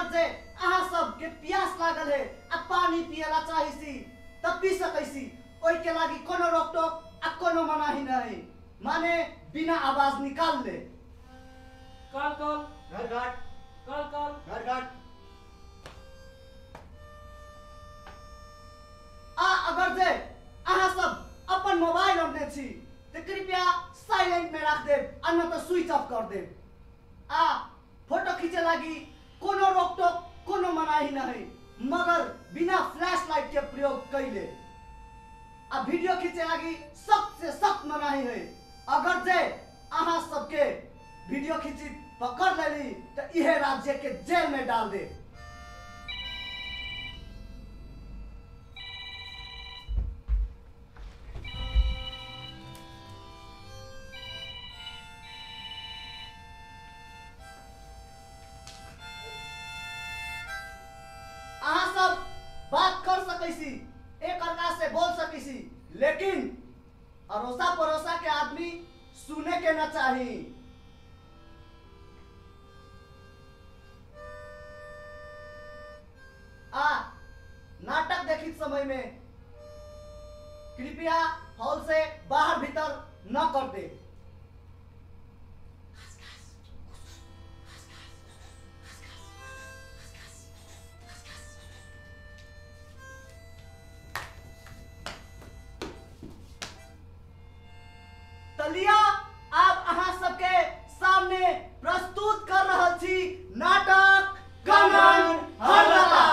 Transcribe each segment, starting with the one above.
अगर जे अहाँ सब के प्यास लागल है आ पानी पियला चाहिसी तब पी सकैसी। ओइ के लागी कोनो रोक टोक आ कोनो मनाही नहीं। माने बिना आवाज निकाल ले। कल कल घर घाट कल कल घर घाट। आ अगर जे अहाँ सब अपन मोबाइल ओढ़ने छी तो कृपया साइलेंट में रख देब आ न तो स्विच ऑफ कर देब। आ फोटो खींचे लागी कोनो रोक टोक कोनो मनाही नहीं, मगर बिना फ्लैश लाइट के प्रयोग कैले। आ वीडियो खींचे लागी सख्त से सख्त मनाही है। अगर जे अहाँ सबके वीडियो खींची पकड़ लेली तो यह राज्य के जेल में डाल दे। अहाँ सब बात कर सकैसी, एक अर्का से बोल सकैसी, लेकिन अरोसा परोसा के आदमी सुने के न चाही। नाटक देखित समय में कृपया हॉल से बाहर भीतर न कर दे। तलिया आप अहाँ सबके सामने प्रस्तुत कर रहल छी नाटक गमन हरलता।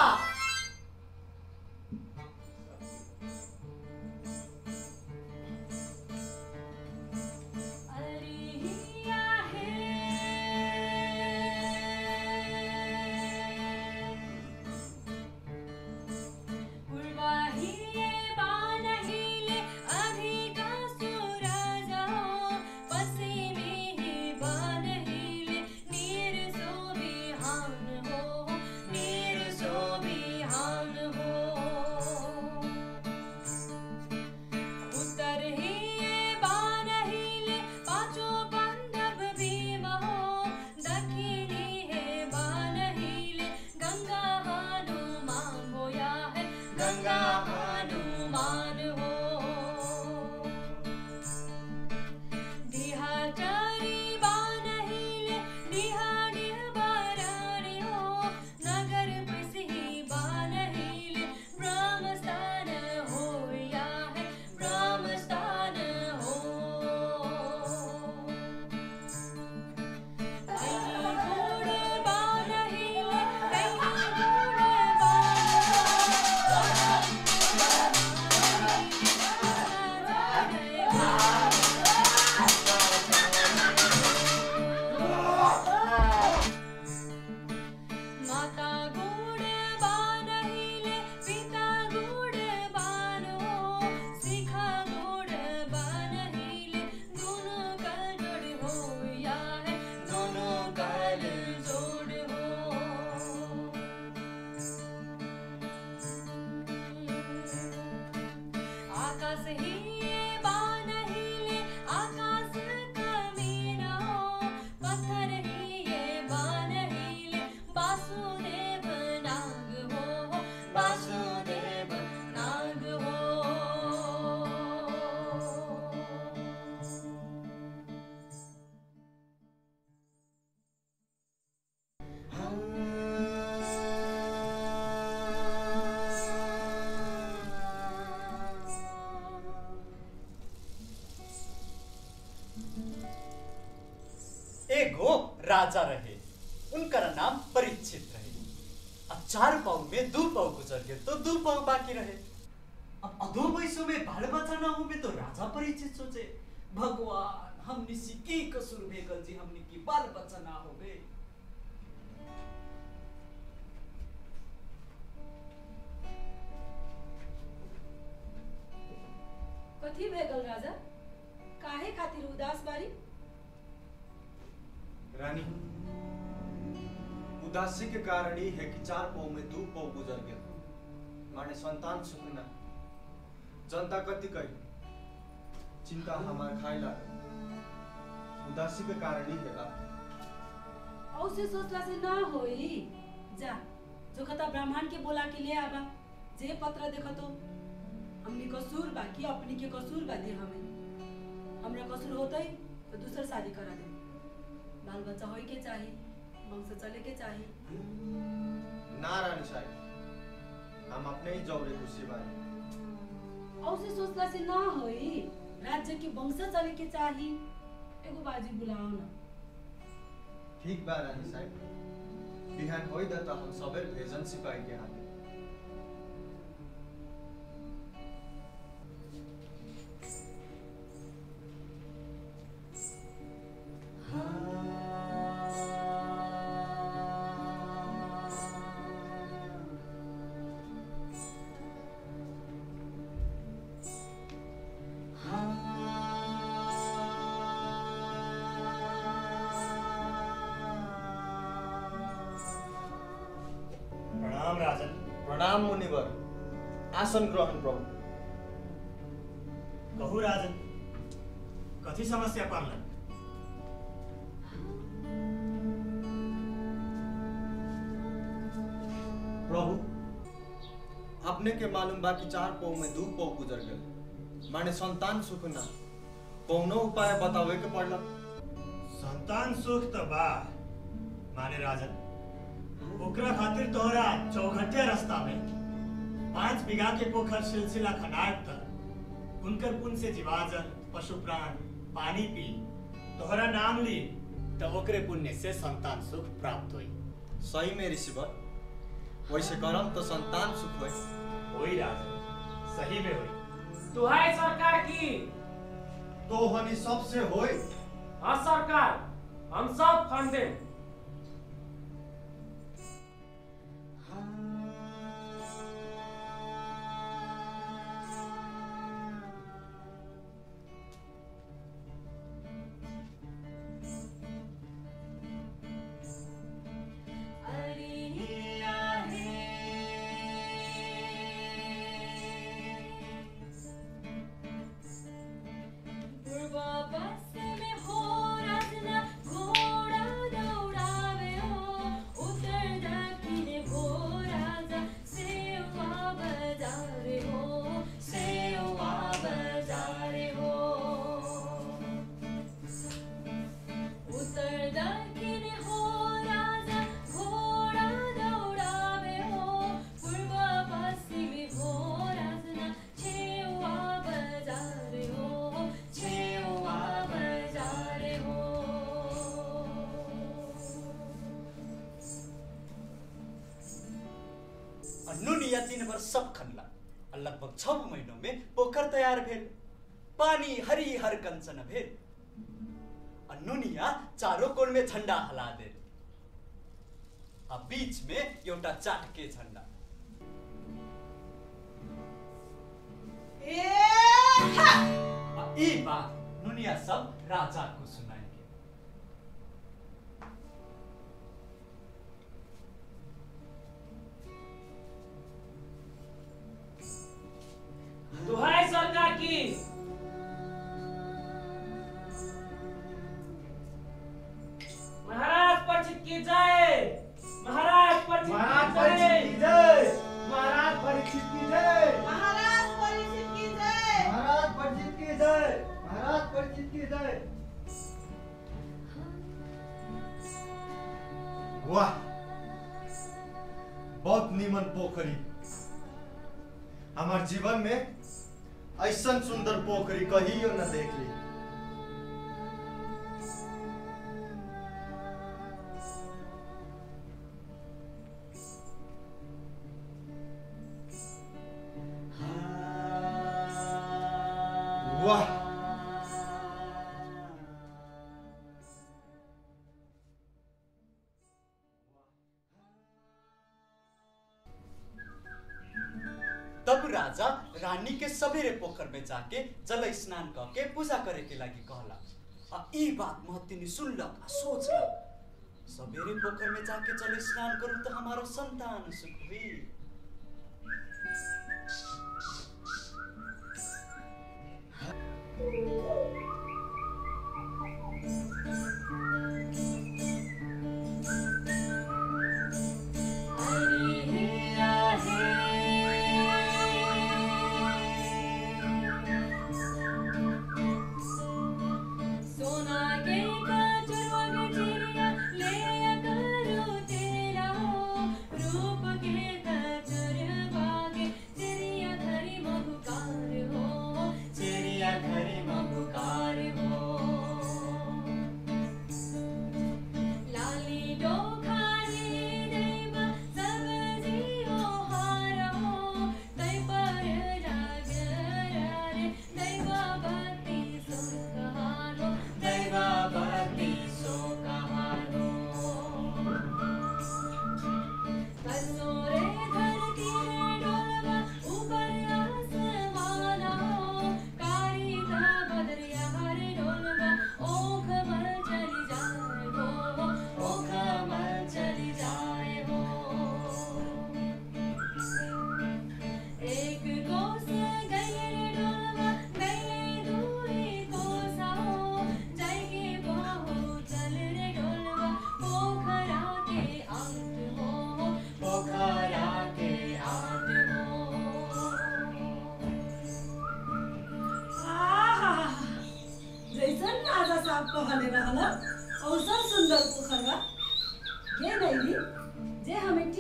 एगो राजा रहे, उनका नाम परीक्षित रहे। अब 4 पाव में 2 पाव गुजर गए तो 2 पाव बाकी रहे। अब अधो पैसों में बाल बच्चा ना हो तो राजा परीक्षित सोचे, भगवान हमने सी की कसूर भेगल जी, हमने की बाल बच्चा ना हो गए। कथी भेगल राजा, काहे खातिर उदास बारी? रानी, उदासी के कारण ही है कि 4 पाव में 2 पाव गुजर गया, माने संतान सुख न। जनता कति कही चिंता हमारे खाइला, उदासी के कारण ही है। औसे सोचला से ना होई, जा जो कथा ब्राह्मण के बोला के ले आबा जे पत्र देखो तो हमनी कसूर बा कि अपनी के कसूर बा दे हमें हमरा कसूर होता ही तो दूसर शादी करा दे बाल बच्चा होई के चाहिए वंश चले के चाहिए ना रानी साहब हम अपने ही जौरे खुशी बानी औसे सोचला से ना होई राज्य की वंश चले के चाहिए एगो बाजी बुलाओ ना ठीक बा रानी साहब बिहान होई द त हम सबेर भेजन सिपाही के हाथे प्रणाम राजन। प्रणाम मुनिवर। आसन ग्रहण प्रभु। कहू राजन, कथी समस्या पड़ल? प्रभु अपने के मालूम बा कि 4 पौ में 2 पौ गुजर गए माने संतान सुख ना कौनो उपाय बतावे के पड़ल। संतान सुख तो बा माने राजन ओकरा खातिर तोहरा चौघटिया रास्ता में 5 बीघा के पोखर सिलसिला खनायब तक उनकर पुण्य से जीवाजल पशु प्राण पानी पी तोहरा नाम ली तो ओकरे पुण्य से संतान सुख प्राप्त हुई। सही में ऋषिवर वैसे करम तो संतान सुख होई राजन, सही में हुई। दुहाई सरकार की तो हनी सबसे होई। हाँ सरकार, हम सब खंडे। नुनिया दिन भर सब खनला और लगभग 6 महीनों में पोखर तैयार भेल, पानी हरी हर कंचन भेल और नुनिया चारों कोण में झंडा हला दे अब बीच में एउटा चाटके झंडा। ई बात नुनिया सब राजा को सुनाएंगे। दुहाई सरकार की महाराज परिचित की जय, महाराज परिचित की जय, महाराज परिचित की जय, महाराज परिचित की जय, महाराज परिचित की जय, महाराज परिचित की जय। वाह बहुत नीमन पोखरी। हमार जीवन में ऐसा सुंदर पोखरी कहियो न देख ली। वाह तब राजा रानी के सवेरे पोखर में जाके जल स्नान करके पूजा करे के लागी कहला। आ ई बात महतिनी सुनलक आ सोचलक सवेरे पोखर में जाके जल स्नान करूं तो हमारो संतान सुख हुई।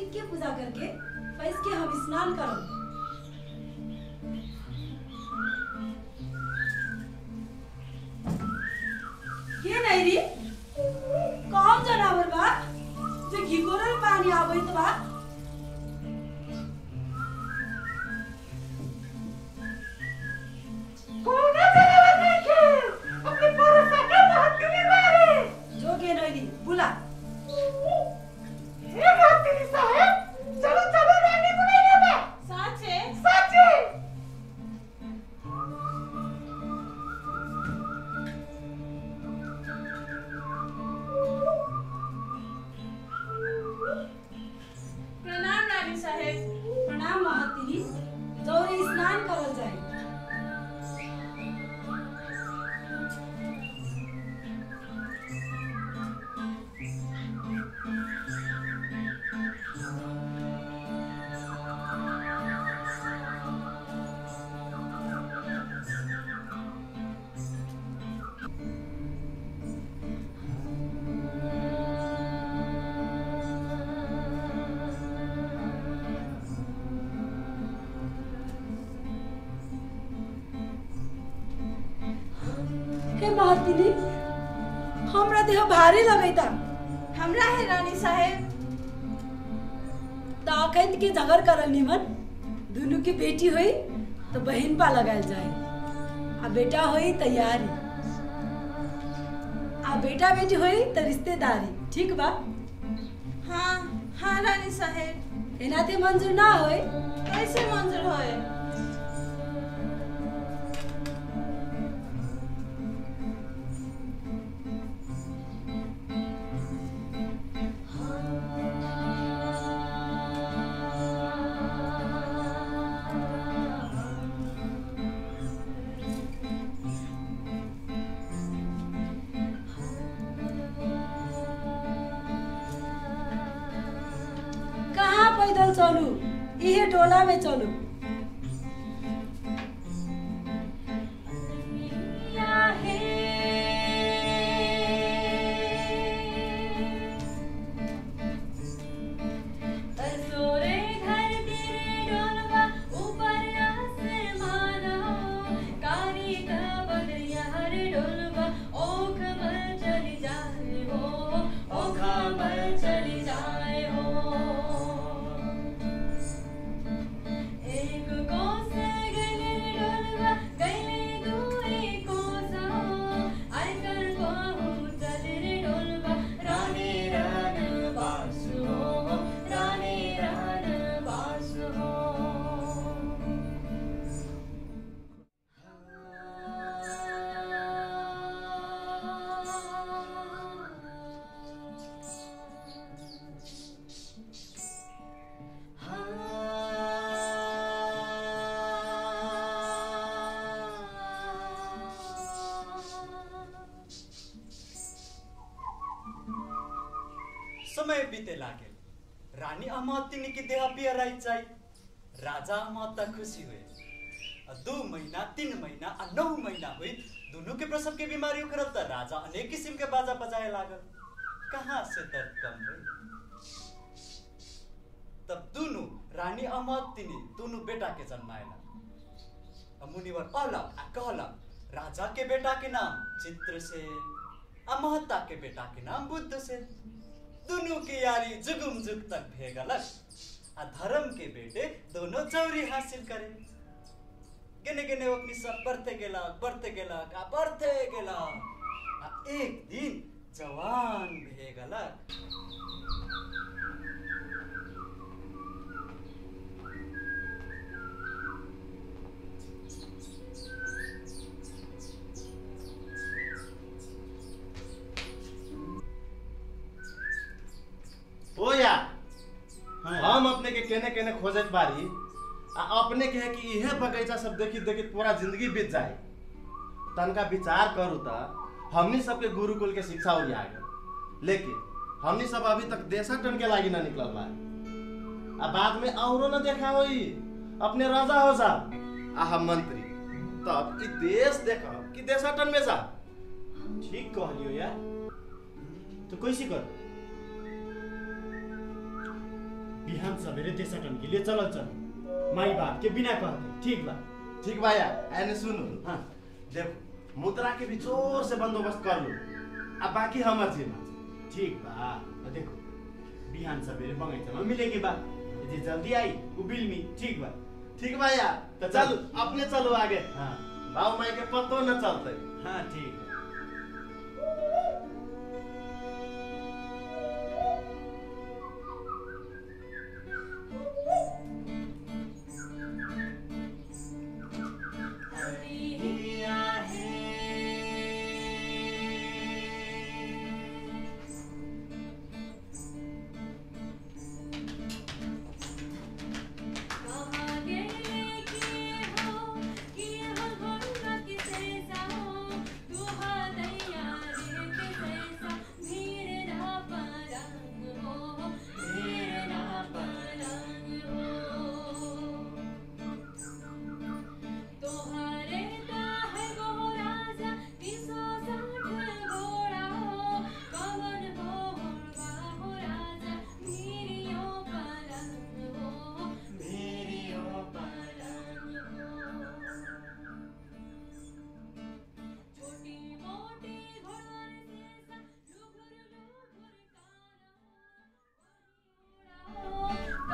शिव के पूजा करके पैस के हम स्नान करब। के नहीं री कौन जनावर बा जो घिकोरल पानी आबैत बा? जो के नहीं री बुला। साचे प्रणाम रानी साहेब। प्रणाम महतिनी। जौरे स्नान करल जाए। हे महतिनी हमरा देह भारी लगैता। हमरा है रानी साहेब। ताकत के झगड़ करल निमन दोनों की बेटी हुई तो बहन पा लगाल जाए आ बेटा हुई तैयारी आ बेटा बेटी हुई तो रिश्तेदारी। ठीक बा? हाँ हाँ रानी साहेब। एनाते मंजूर ना होए कैसे मंजूर होए? कहाँ पैदल चलू? इहे टोला में चलू। समय बीते लागे। रानी अमातिनी की देह पियराई जाई। राजा अमाता खुशी हुए। 2 महीना 3 महीना 9 महीना हुई दोनों के प्रसव के बीमारी उखड़ल त राजा अनेक किस्म के बाजा बजाए लागल। कहाँ से दर्द कम हुई? तब दोनों रानी अमातिनी दोनों बेटा के जन्मायला। मुनिवर अलग आ कहलक राजा के बेटा के नाम चित्रसेन, अमाता के बेटा के नाम बुद्धसेन। दोनों की यारी जुगुम जुग तक भेगलक। आ धर्म के बेटे दोनों चौरी हासिल करे। गेने गेने अपनी सब बढ़ते गेलक आ बढ़ते गेलक। आ एक दिन जवान भेगलक। ओ यार हम अपने के केने केने खोजत बारी आ अपने के है कि इहे बगीचा सब देखी देखी पूरा जिंदगी बीत जाए। तनका विचार करू त हमनी सबके गुरुकुल के शिक्षा हो गए, लेकिन हमनी सब अभी तक देशाटन के लागी ना निकलल बा। आ बाद में औरो न देखा होई अपने राजा हो जा आ हम मंत्री, तब ई देश देखा कि देशाटन में जा। ठीक कहलियो यार। तो कैसे कर सवेरे देशटन के लिए चलल चल माई बाप के बिना कहते ठीक बा। ठीक बा यार, एने सुनो। हाँ देखो मुद्रा के भी जोर से बंदोबस्त कर लो, अब बाकी हमर जिम्मा। ठीक बा देखो बिहान सवेरे बगैचा में मिले के बा, जे जल्दी आई वो बिल में। ठीक बा यार, तो चलो अपने चलो आगे। हाँ बाबू माई के पतो न चलते। हाँ ठीक है।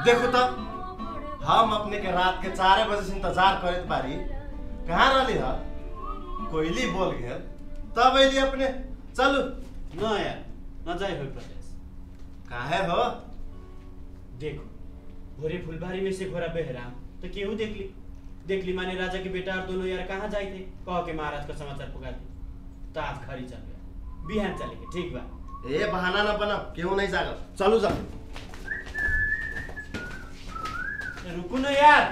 देखो तब हम अपने के रात के 4 बजे से इंतजार करत बारी, कहाँ रहली है? कोयली बोल गए तब अली अपने। चलो न यार न जाए हो प्रदेश। काहे हो? देखो भोरे फुलबारी में से घोड़ा बहराम तो केहू देख ली माने राजा के बेटा और दोनों यार कहाँ जाए थे, कह के महाराज का समाचार पुकार दी तो आज खरी चल गया, बिहान चलेंगे। ठीक बा। ए बहाना न बना, क्यों नहीं जागा? चलो जा। रुको न यार।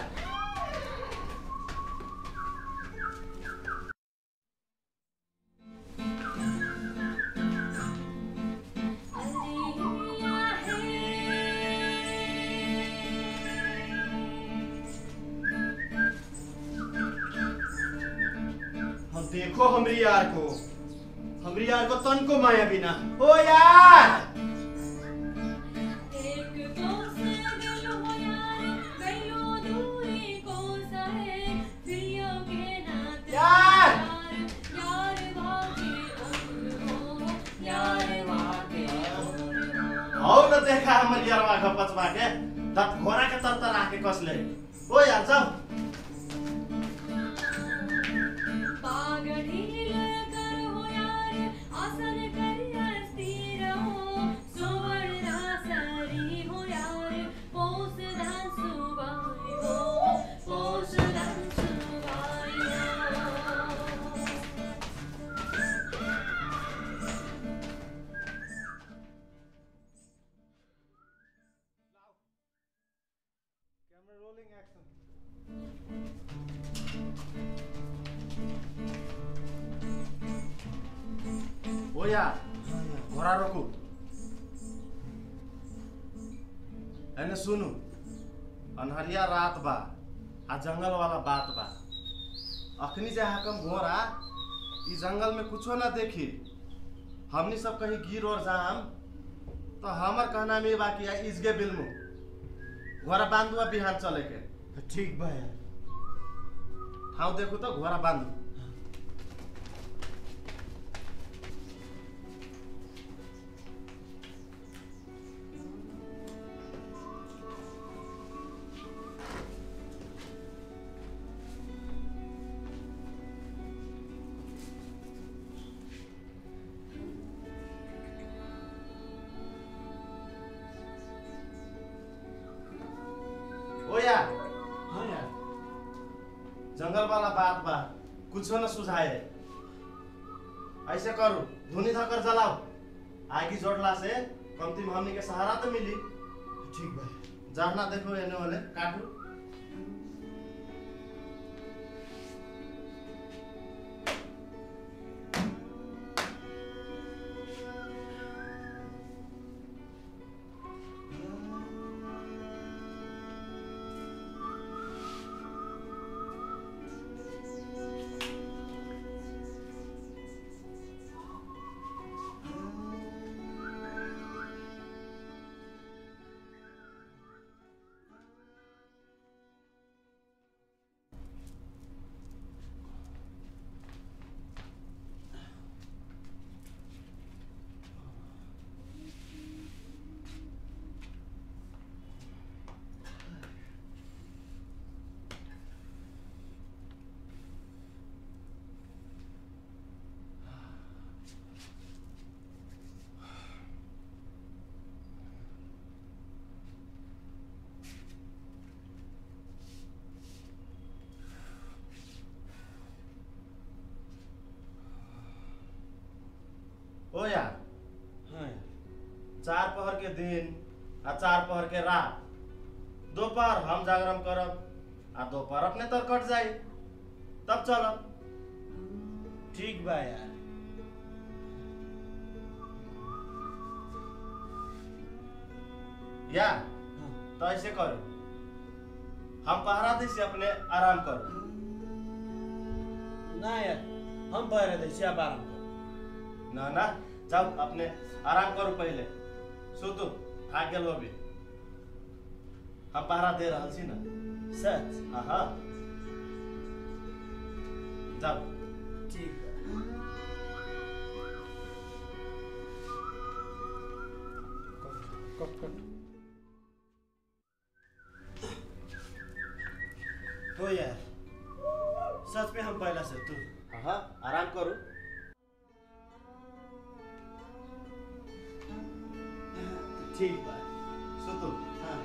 हम देखो हमरी यार को तन को माया बिना। ओ यार देखा हमर यारवा घपच बाटे तब घोड़ा के तर आके कसले। ओ यार जाओ। ओ यार घोड़ा रोको। एने सुनु, अनहरिया रात बा आ जंगल वाला बात बा। अखनी जे हाकम घोड़ा ई जंगल में कुछो ना देखी, हमनी सब कहीं गिर और जाम तो हमर कहना में बाकी है इसगे बिलमु घोड़ा बांधुआ बिहान चले के। ठीक बा यार। हाँ देखो तो घोड़ा बांधू। हाँ यार जंगल वाला बात बा, कुछ न सुझाए। ऐसे करो धुनी धकर जलाओ, आगी जोड़ला से कमती में हमनी के सहारा तो मिली। ठीक बा। जरना देखो एने वाले काटू। हो यार, हाँ यार, 4 पहर के दिन आ 4 पहर के रात, दोपहर हम जागरण करब आ दोपहर अपने तर कट जाई, तब चलब। ठीक बा यार। या तो ऐसे करो, हम पहरा दी से अपने आराम करो। ना यार, हम पहरे दै छी, आप आराम करो। ना ना, जाओ अपने आराम करो पहले, सुतू, थाक गेल अभी। हम पहरा दे रहल छी ना। सच? हाँ, जाओ। ठीक है। कट। तो यार, सच में हम पहला से तू। हाँ, आराम करो। ठीक बा। सुतू। हाँ।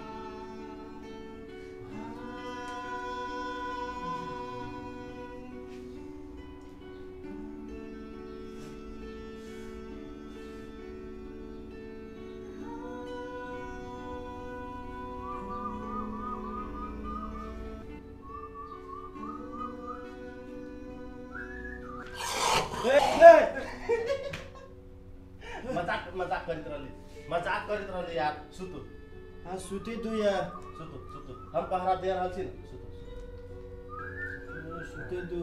मजाक करित रहली यार। सुतू। हाँ, सुती दू यार। सुतू। हम पहरा दे रहल छी ना। सुतू। सुती दू।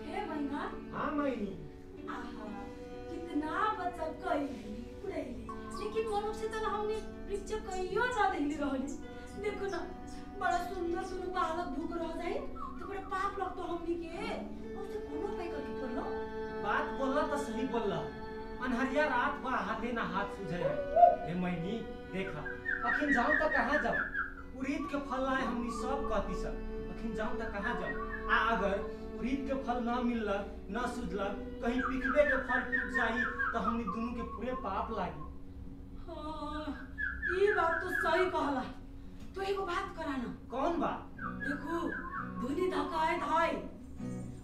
हे मैना। हाँ मैनी। आहा, कितना बच्चा कइली उड़ैली, लेकिन मनुष्य से तो हमने वृक्ष कहियो ज्यादा हिली रहली। देखो ना, बड़ा सुंदर सुंदर बालक भूख रह जाए तो बड़ा पाप लगतो हमनी के। उसे कोनो पे करके पड़लो। बात बोलला तो सही बोलला। अनहरिया रात बा, हाथे ना हाथ सुझे है। हे मैनी देखा, अखिन जाऊं तो कहाँ जाऊं? उरीद के फल लाए हमनी सब कहती सब, अखिन जाऊं तो कहाँ जाऊं? अगर उरीद के फल ना मिलल, ना सुझलक, कहीं पिखबे के फल टूट जाई तो हमनी दोनों के पूरे पाप लागी। हाँ, ये बात तो सही कहला। तो एगो बात कराना। कौन बात? देखो, धुनी धकाए धाय,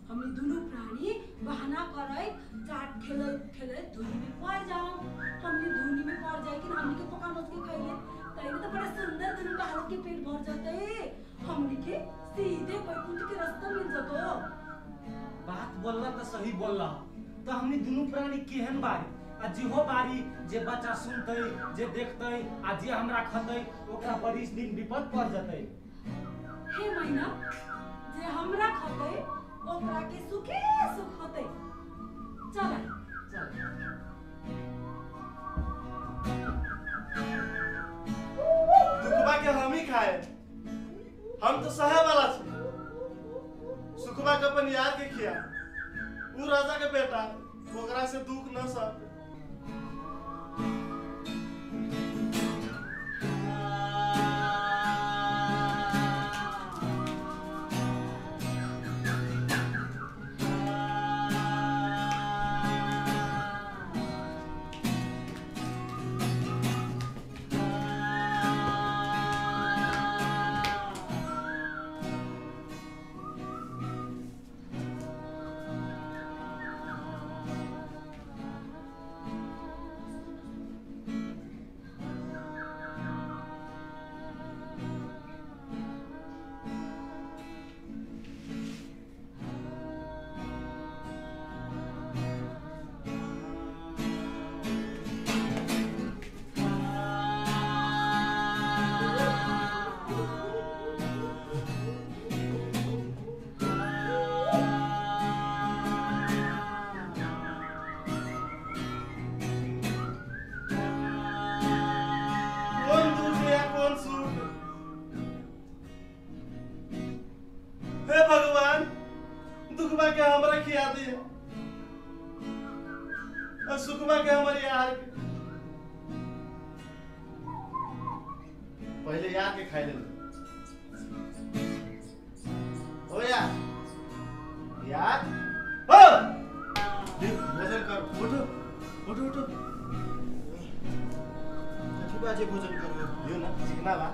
हमनी दोनों प्राणी बहाना करे चाट खेले धुनी में पड़ जाओ। हमनी धुनी में पड़ जाए कि हमनी के पकान उसके खैले तैने तो बड़ा सुंदर दोनों बालक के पेट भर जाते, हमनी के सीधे बैकुंठ के रास्ता मिल जातो। बात बोलला तो सही बोलला। तो हमनी दोनों प्राणी केहन बारी, आ जेहो बारी जे बच्चा सुनते, जे देखते, आ जे हमरा खते, ओकरा बरिस दिन विपद पड़ जते। हे मैना, जे हमरा खते ओकरा के सुखे सुख होते। चल दुखबा के हम ही खाए, हम तो सहे वाला छी। सुखबा के अपन यार के खिया, ऊ राजा के बेटा, ओकरा से दुख न सह। दुखबा के हमरा खिया दिए और सुखबा के हमारे यार के। पहले यार के खाई ले। ओ यार हो भोजन कर, उठो उठो उठो। कथी बाजे भोजन करो? लियो ना चिकना बा।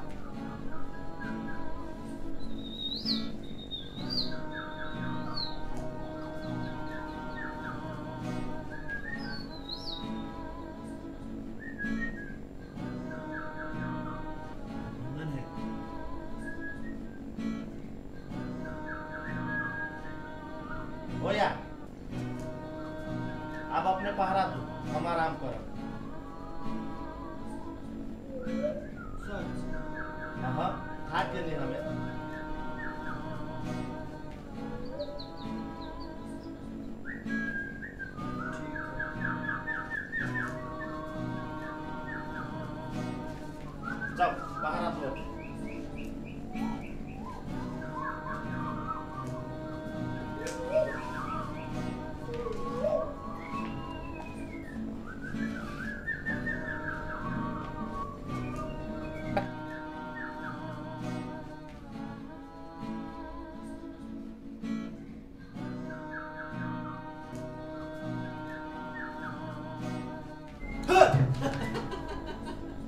मन है भैया आप अपने पहरा दो, हम आराम करो। हाँ हाथ के लिए हमें जाओ पहरा दो।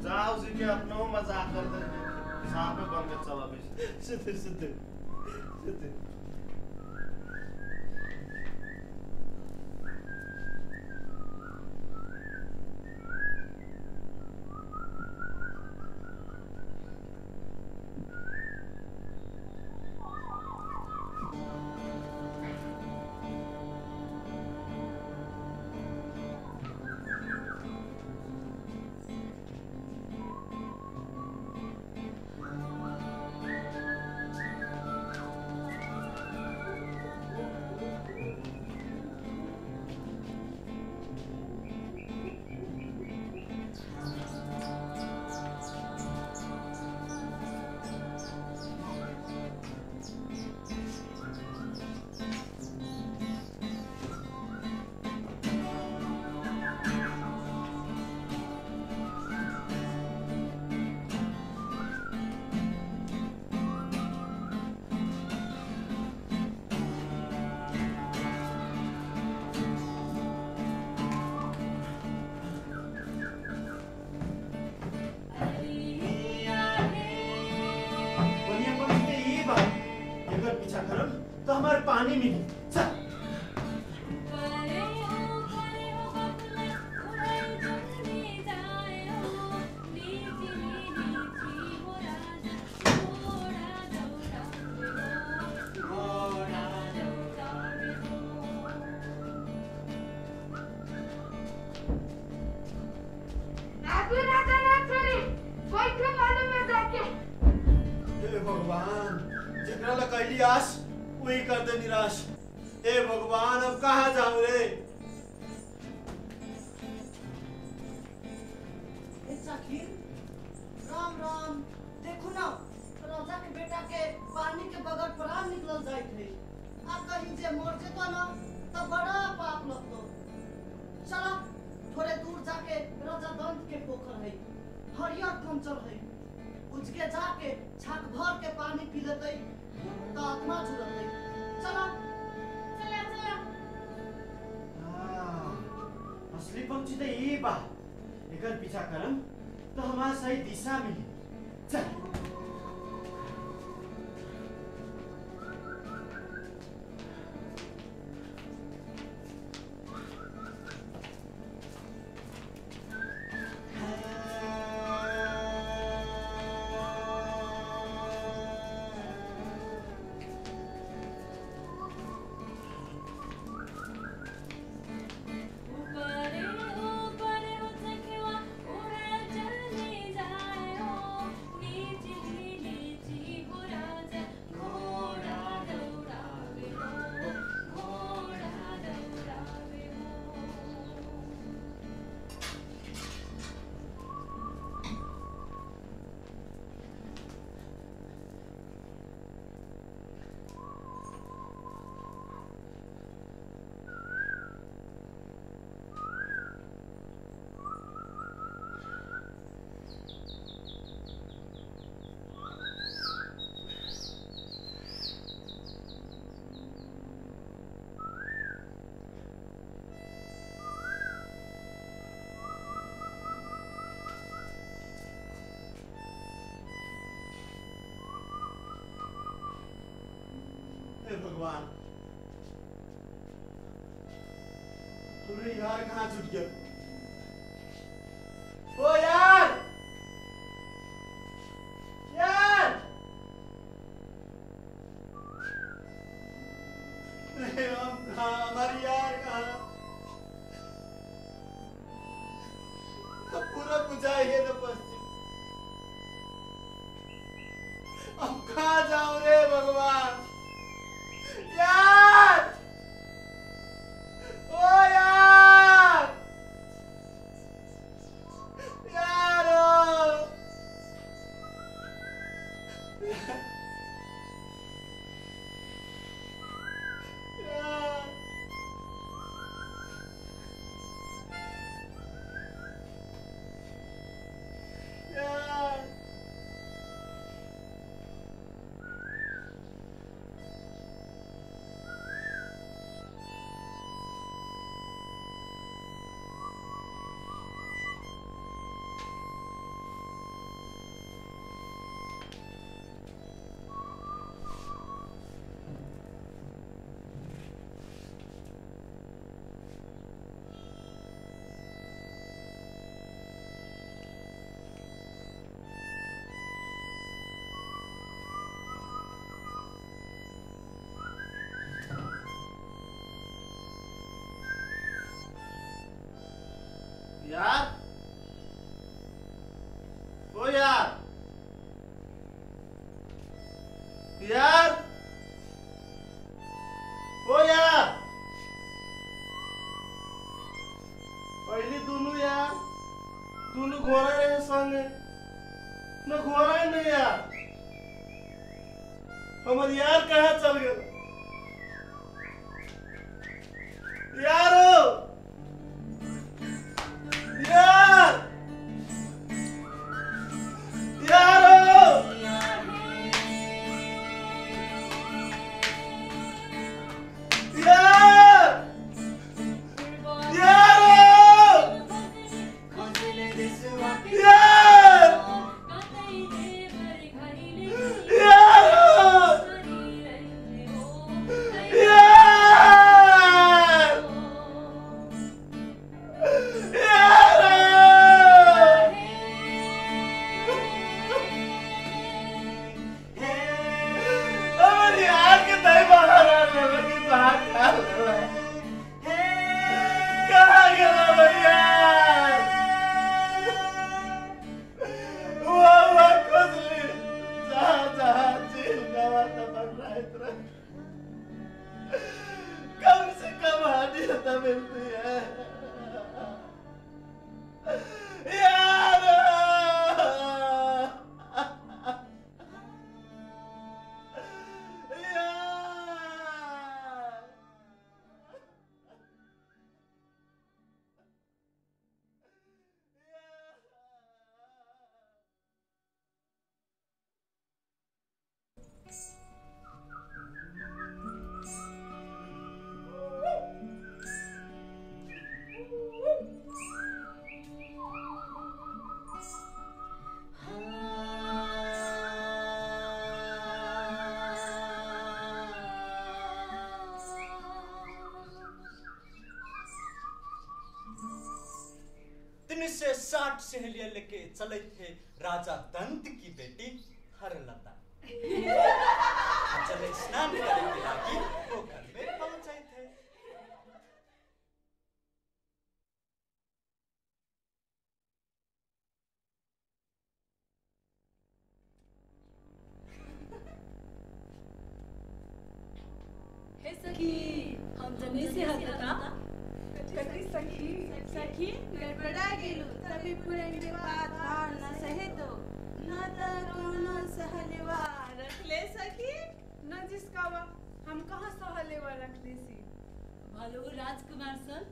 जाओ जी के अपनो मजाक कर दे सांप में बन के चला बे। सुधर सुधर सुधर। तो हमारे पानी मिली। चल हे भगवान जितना लकैली आस वही कर दे निराश। हे भगवान अब कहाँ जाऊं रे। राम राम देखो ना राजा के बेटा के पानी के बगैर प्राण निकल जाए थे। आ कहीं जे मर जेतो ना तो बड़ा पाप लगतो। चला थोड़े दूर जाके राजा दंत के पोखर है हरियर कंचर है उजके जाके छाक भर के पानी पी लेते तो आत्मा जुड़ते। चला चला चला। असली पंछी तो ये बा एकर पीछा करम तो हमारा सही दिशा मिली। चल ऊपर हो सकेवा उड़ा चली जाए हो नीचे हे भगवान, हमरे यार कहाँ छूट गया? ओ यार, यार, नहीं हम कहाँ, हमारी यार कहाँ? अब पूरा बुझाइए न पश्चिम, अब कहाँ जाऊं रे भगवान? यार, ओ यार, यारो, यार, यार, यार, ओ यार, यार, ओ यार, पहले दोनों यार, दोनों घोड़ा रहे संगे, न घोड़ा ही नहीं यार, हमारे यार कहाँ चल गए? यारो, यार, यारो, यार, यारो, यार, कम से कम हानियत मिलती है यार। से 60 सहेलियां लेके चले थे राजा दंत की बेटी हरलता। चले स्नान करने के लागी पोखर में पहुंचे थे। हे सखी, हम जने से हतता कथी सखी सखी गड़बड़ा गेलू तभी पुरन के बात भार न सहे तो न त कोनो सहलेवा रख ले सखी न जिसकावा हम कहाँ सहलेवा रख ले सी भलो राजकुमार सन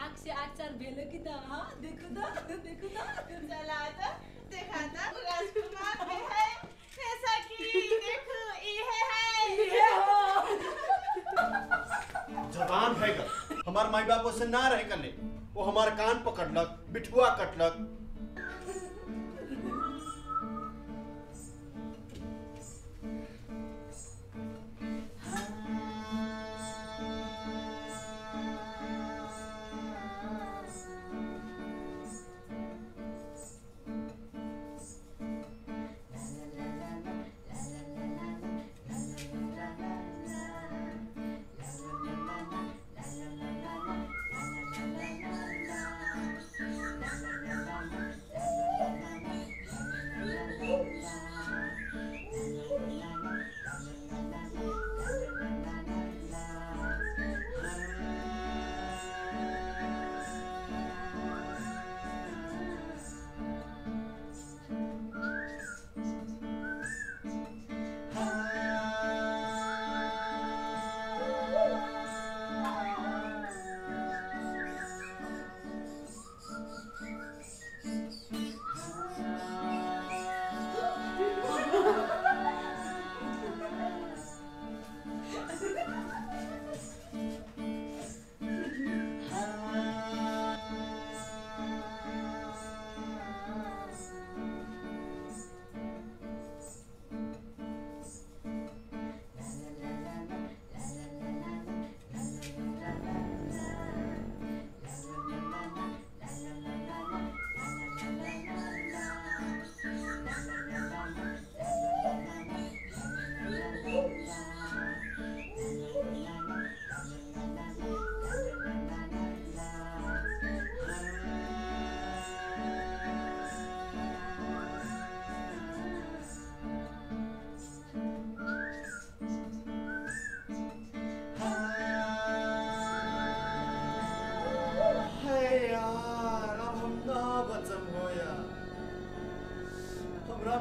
आँख से आँख चार भेलो की दा। हाँ देखो तो चला तो देखा था राजकुमार भी है हे सखी देखो ये हो जवान है गा हमार माई बाप से ना रहे कने वो हमार कान पकड़लक बिठुआ कटलक।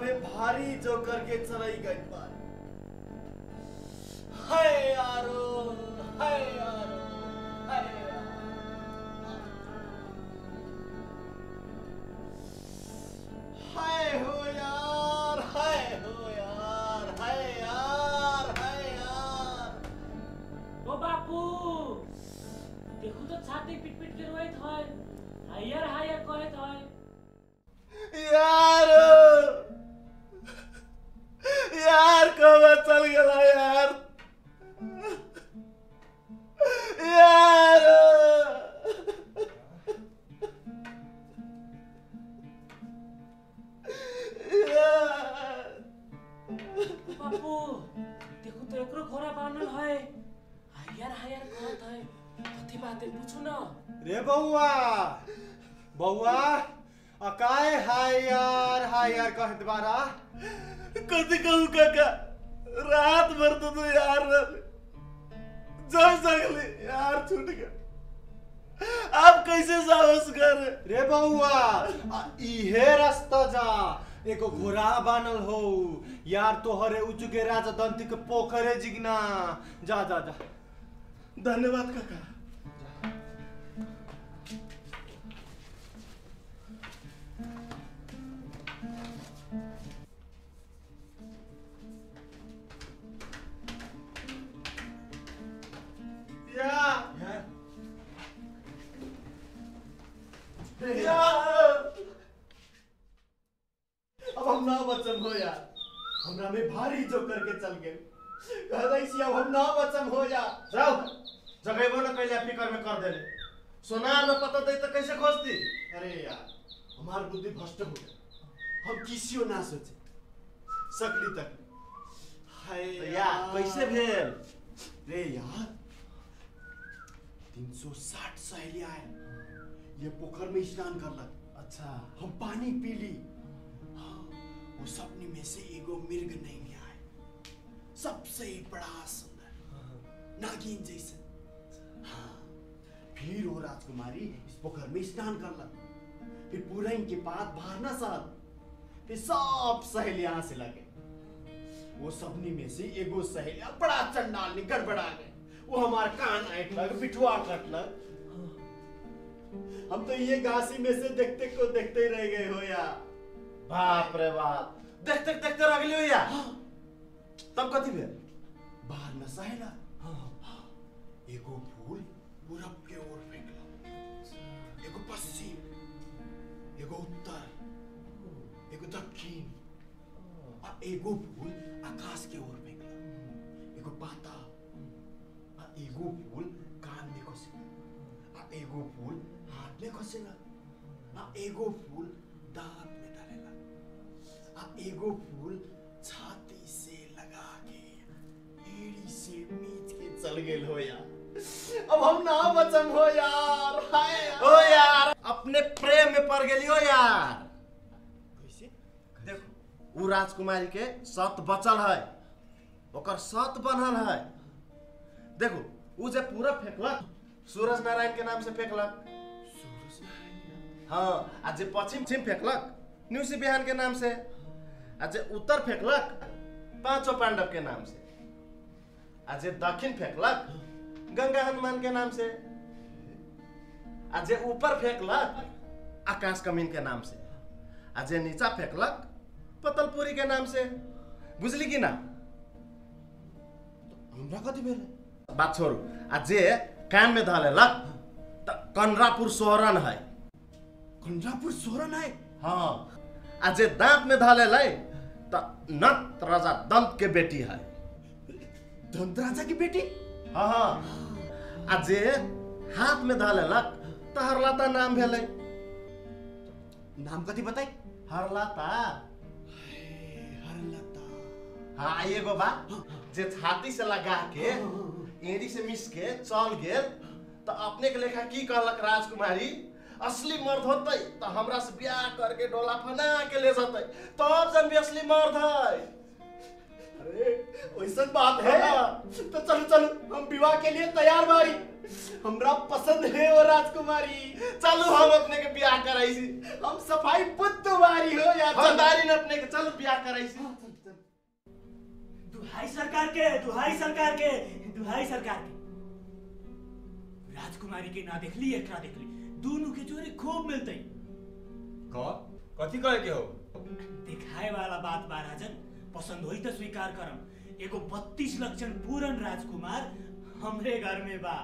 में भारी जो करके चलाई गई बार। हाय यारो, हाय यारो, हाय हाय हो यार, हाय हो यार, हाय यार, हाय यार। ओ बापू देखो तो छाती पिट पिट के रोए थे, हायर हायर करे थे। यार यार कब चल गया यार, यार बापू देखो तो एकरो घोड़ा बानल है, हायर हायर करत है। कथी बातें पूछू ना। रे बउआ बउआ अकाय हाय यार कह दोबारा। कथी कहूँ काका, रात भर तो यार जब जगली यार छूट गया। आप कैसे साहस कर रे बउआ इहे रास्ता जा, एको घोड़ा बानल हो यार तोहरे उचुके राजा दंती के पोखरे जिगना। जा जा जा। धन्यवाद काका। अब हम ना बचम हो यार, हमरा में भारी जो करके चल गए। कहदैसी अब हम ना बचम हो यार। जाओ जगैबो न कैले फिकर में कर देले। सोनार में पता दे तो कैसे खोजती। अरे यार हमार बुद्धि भ्रष्ट हो गया, हम किसियो ना सोचे सकली तक। हाय यार कैसे भेल रे यार, 360 सहेली आए ये पोखर में स्नान करलक। अच्छा हम पानी पी ली। हाँ, वो सपने में से एगो मिर्ग नहीं में आए, सबसे बड़ा सुंदर नागिन जैसे। हाँ, फिर वो राजकुमारी इस पोखर में स्नान करलक। फिर पूरा इनके पास बाहर ना सहल, फिर सब सहेलियां से लगे। वो सबनी में से एगो सहेलिया बड़ा चंडाल ने गड़बड़ा गए। वो हमारे कान ऐंठलक, बिठुआ कटलक। हम तो ये घासी में से देखते को देखते ही रह गए हो यार। बाप रे बाप, देखते देखते रह गलियो यार। तब कथी भेल? बाहर न सहेला। एगो फूल पूरब के ओर फेंकला, एगो पश्चिम, एगो उत्तर, एगो दक्षिण, आ एगो फूल आकाश के ओर फेंकला, एगो पाता, आ एगो फूल कान में खोसेला, आ एगो फूल हाथ में खोसेला, आ एगो फूल दांत में डालेला, आ एगो फूल छाती से लगा के एड़ी से मीच के चल गेल हो यार। अब हम ना बचम हो यार। हाय यार। ओ यार अपने प्रेम में पड़ गेलियो यार। कैसे? देखो उ राजकुमारी के सत बचल है, ओकर सत बनल है। देखो उ जे पूरा फेंकलक सूरज नारायण के नाम से फेंकलक। सूरज नारायण? हाँ, आ जे पश्चिम फेंकलक न्यूसी बिहान के नाम से, आ जे उत्तर फेंकलक पांचों पांडव के नाम से, आ जे दक्षिण फेंकलक गंगा हनुमान के नाम से, आ जे ऊपर फेंकलक आकाश कमीन के नाम से, आ जे नीचा फेंकलक पतलपुरी के नाम से। बुझली कि ना? हमरा कथी भेल? बात छोड़ू। आ जे कान में धलेलक त कनरापुर सोहरन है। कंडरापुर सोहरन है? हाँ। आ जे दांत में धलेलै त नत राजा दंत के बेटी है। दंत राजा की बेटी? हाँ हाँ। आ जे हाथ में धलेलक त हरलाता नाम भेलै। नाम कथी बताई? हरलाता। हरलता। हाँ एगो बा जे छाती से लगा के एड़ी से मिस के चल गेल त अपने के लेखा की कहलक राजकुमारी, असली मर्द होतै त हमरा से ब्याह करके डोला फना के ले जतै, तब जन भी असली मर्द है। अरे वैसा बात है तो चलो चलो हम विवाह के लिए तैयार बारी। हमरा पसंद है वो राजकुमारी। चलो हम अपने के ब्याह कराई सी। हम सफाई पुत बारी हो यार। चंदारी ने अपने के चलो ब्याह कराई सी। दुहाई सरकार के, दुहाई सरकार के, दुहाई सरकार के। राजकुमारी के ना देखली एकरा देखली दोनों के जोरे खूब मिलते। कथी कहे के हो? दिखाए वाला बात बा राजन, पसंद होई तो स्वीकार करम। एगो 32 लक्षण पूरन राजकुमार हमरे घर में बा।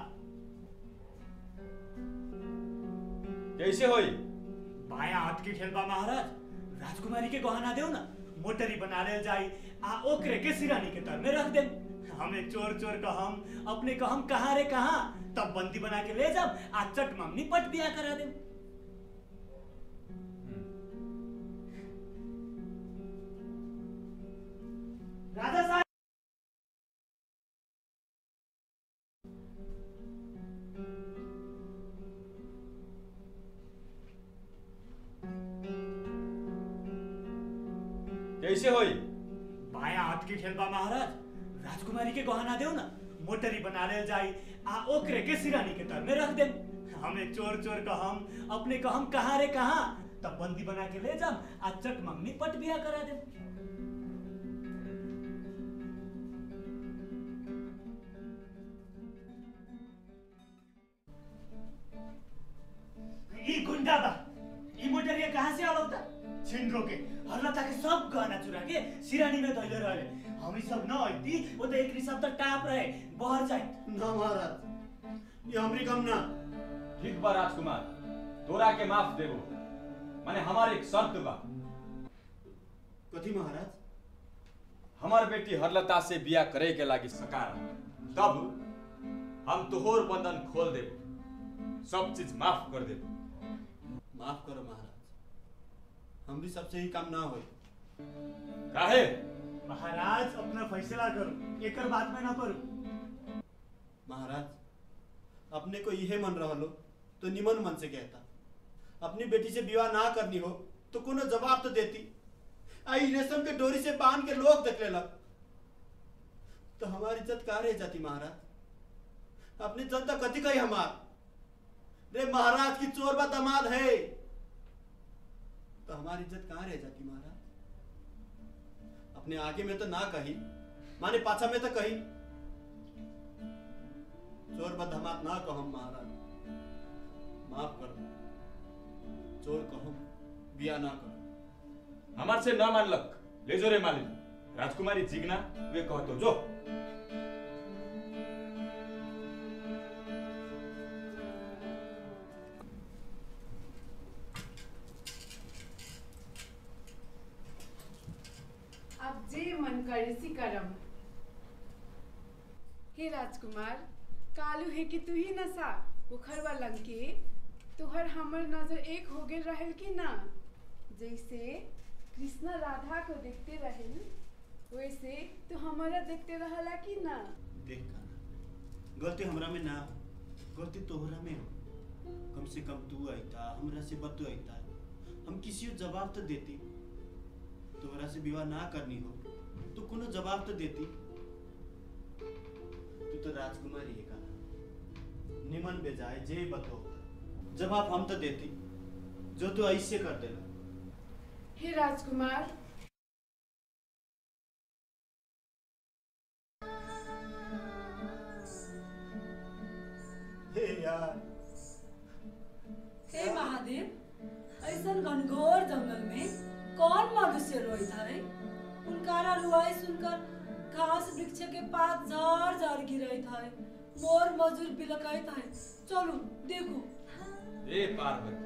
कैसे होई? बाया हाथ के खेल बा महाराज। राजकुमारी के गहना देव ना, मोटरी बना ले जाई आ ओकरे के सिरानी के तर में रख दे। हमें चोर चोर कहम, अपने कहम कहाँ रे कहाँ, तब बंदी बना के ले जाम आ चट मम्मी पट बिया करा दे। राजा साहब कैसे होई? बाया हाथ के खेल बा महाराज। राजकुमारी के गहना देव ना, मोटरी बना ले जाई आ ओकरे के सिरानी के तर में रख दे। हमें चोर चोर कहम, अपने कहम कहाँ रे कहाँ, तब बंदी बना के ले जाम आ चट मम्मी पट बिया करा दे। ई गुंडा बा, ई मोटरिया कहाँ से आवता? छिंड्रो के हरलता के सब गहना चुरा के सिरानी में धइले रहले। हम सब न आइती वो तो एक सब तो टाप रहे बहर जाए। ना महाराज, ये हमरी कम ना। ठीक बा राजकुमार, तोरा के माफ देबो, माने हमारे एक शर्त बा। कथी महाराज? हमार बेटी हरलता से बिया करे के लागी सकार, तब हम तोहर बंधन खोल देबो, सब चीज माफ कर देबो। माफ करो महाराज, हम भी सबसे ही काम ना होई। काहे? महाराज अपना फैसला करो, एकर बात में ना पड़ो। महाराज अपने को यह मन रहलो तो निमन मन से कहता। अपनी बेटी से विवाह ना करनी हो तो कोनो जवाब तो देती। आई रेशम के डोरी से बांध के लोग देख लेला तो हमारी इज्जत कहाँ रह जाती महाराज? अपनी जनता कथी कही हमार? रे महाराज की चोर बा दामाद है तो हमारी इज्जत कहाँ रह जाती महाराज? अपने आगे में तो ना कही, माने पाछा में तो कही। चोर बा दामाद ना कहम महाराज, माफ कर दो। चोर कहम, बिया ना करो। हमार से न मानलक, ले जो रे मालिक। राजकुमारी जिगना वे कहतो जो। अब जे मन करे सी करम। हे राजकुमार, कालू है कि तू ही नशा बुखरवा लंके तुहर हमर नजर एक हो गए रहल कि ना? जैसे कृष्ण राधा को देखते रहल वैसे तू हमारा देखते रहला कि ना? देख काना, गलती हमरा में ना, गलती तोहरा में हो। कम से कम तू आईता, हमरा से बतू आईता, हम किसी को जवाब तो देती। तोहरा से विवाह ना करनी हो तो कोनो जवाब तो देती। तू तो राजकुमारी है काना, निमन बेजाए जे बतो जवाब हम तो देती, जो तू ऐसे कर देला। हे राजकुमार, हे यार, हे महादेव, ऐसन घनघोर जंगल में कौन मनुष्य रोइत है? उनकारा रुआई सुनकर घास वृक्ष के पात झड़ झड़ गिरत है, मोर मजूर बिलकत है। चलो देखो। ए पार्वती,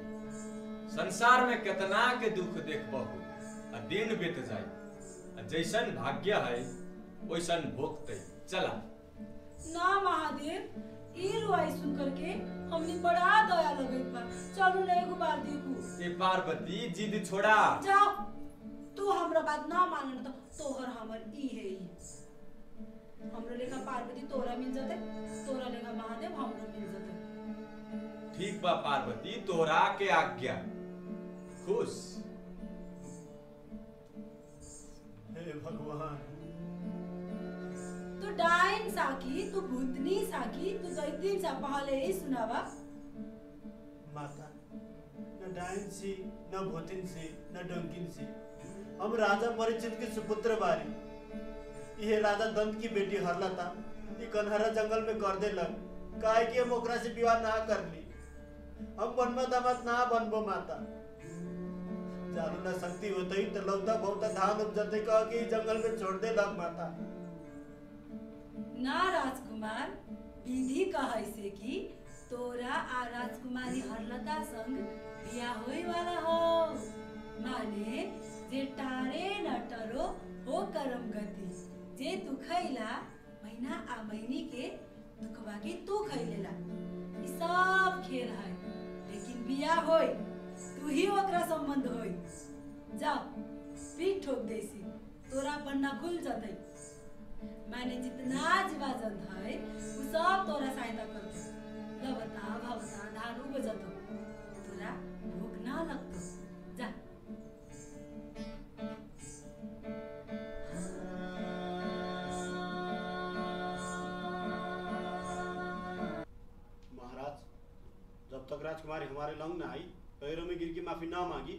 संसार में कितना के दुख देखबहु, आ दिन बीत जाए, जैसन भाग्य है वैसन भोगते। चला। ना महादेव, ई रुआई सुन करके हमने बड़ा दया लगत बा। चलो ना एगो बार देखो। ए पार्वती, जिद छोड़ा। जाओ, तू हमरा बात ना मानन तो तोहर हमर ई है ई। हमरो लेखा पार्वती तोरा मिल जाते, तोरा लेखा महादेव हमरो मिल जाते। ठीक बा पार्वती, तोरा के आज्ञा। खुश। हे भगवान, तू डाइन साकी, तू भूतनी साकी, तू दैतीन सा पहले ही सुनावा। माता न डाइन सी न भूतिन सी न डंकिन सी, हम राजा परिचित के सुपुत्र बारी। ये राजा दंत की बेटी हरलता ये कन्हरा जंगल में कर देलक, काहे कि हम ओकरा से विवाह ना करली। हम बनवा दामाद ना बनबो माता। जानो ना शक्ति होते तो लौता बहुता धान उपजते कह के जंगल में छोड़ देलक माता। ना राजकुमार, विधि कहे से कि तोरा आ राजकुमारी हरलता संग बिया होई वाला हो। माने जे टारे न टरो हो करम गति, जे तू खैला महीना आ महीनी के दुखवा के तू खैलेला। ई सब खेल है, लेकिन बिया होई तू ही ओकरा संबंध होई। जाओ पीठ ठोक देसी, तोरा पन्ना खुल जतई। माने जितना जीवा जंत है उ सब तोरा सहायता करते। लवता भवता धान उपजतो, तोरा भूख ना लगतो। जा महाराज, जब तक राजकुमारी हमारे लंग ना आई, पैरों में गिर के माफी ना मांगी,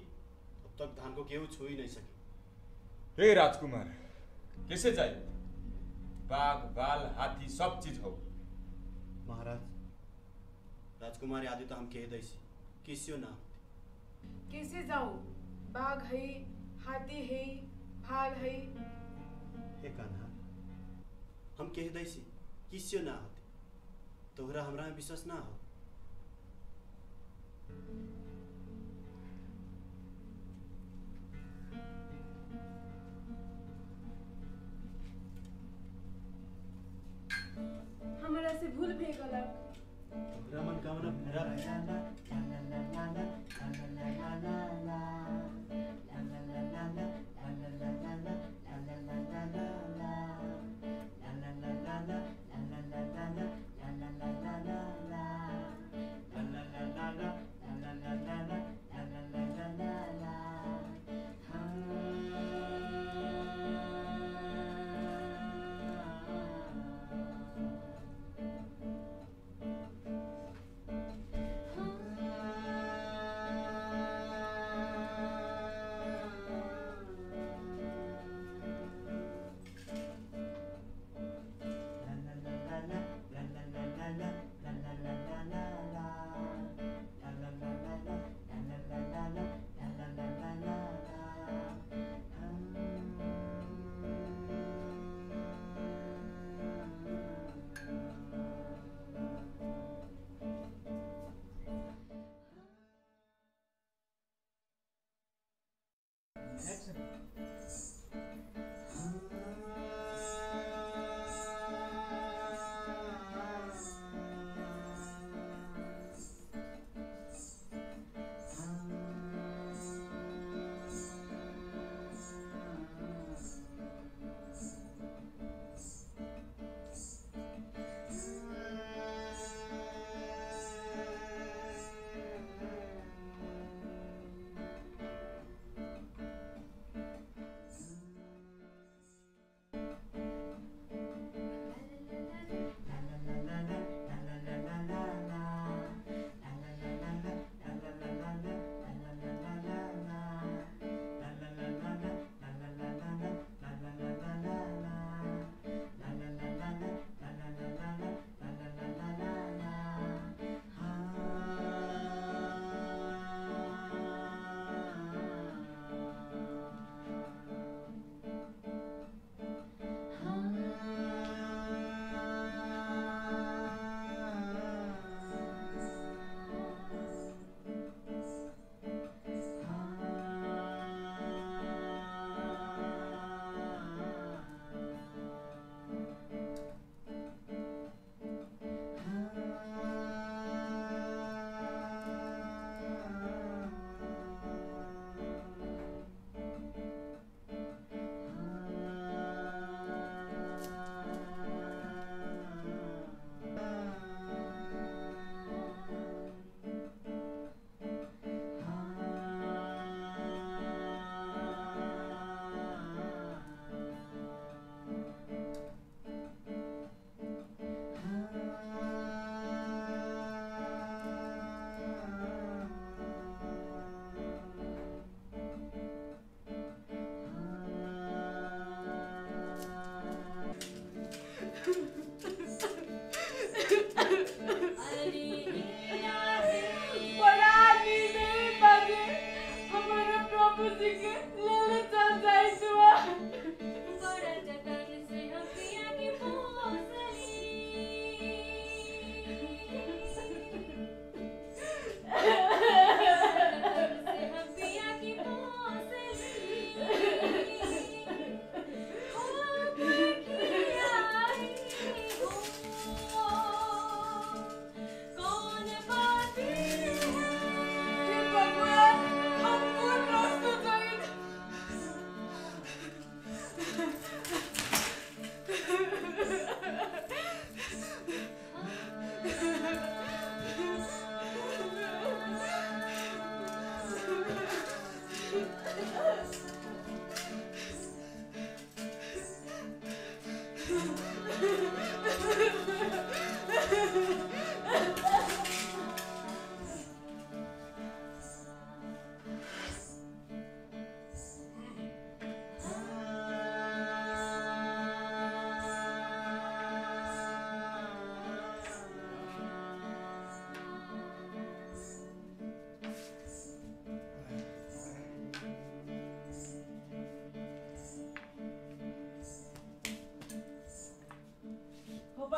तब तक धान को केहू छू ही नहीं सके। हे राजकुमार, कैसे जाए? बाघ बाल हाथी सब चीज हो। महाराज, राजकुमारी आदि तो हम कह दैसी, किसियो ना कैसे जाऊं? बाघ है, हाथी है, भाल है। हे कान्हा, हम कह दैसी किसियो ना होते, तोहरा हमरा में विश्वास ना हो। हमरा से भूल भे गलक। तोहरा मन कामना पूरा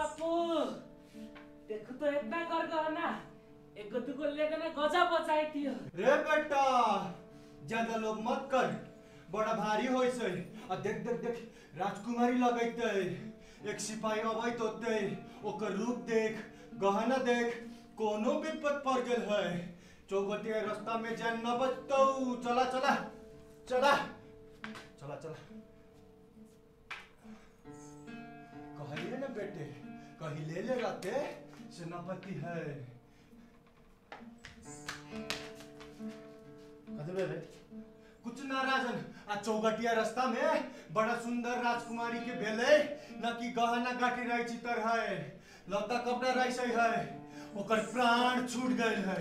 बापू देखो तो इतना कर गहना एक दुगो लेके ना गजा बचाई दियो। रे बेटा ज्यादा लोभ मत कर, बड़ा भारी होई से। आ देख देख देख राजकुमारी लगैते, एक सिपाही अबैत होते, ओकर रूप देख, गहना देख, कोनो विपद पड़ गेल है। चौगटिया रास्ता में जान न बचतौ। चला चला चला चला चला। कहिए ना बेटे, कहीं ले ले रहते सेनापति है। कुछ ना राजन, आ चौगटिया रास्ता में बड़ा सुंदर राजकुमारी के भेले न कि गहना गाटी रही चितर है, लता कपड़ा रही सही है, ओकर प्राण छूट गए है।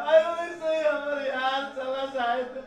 I always say हमारे यार चला जाए तो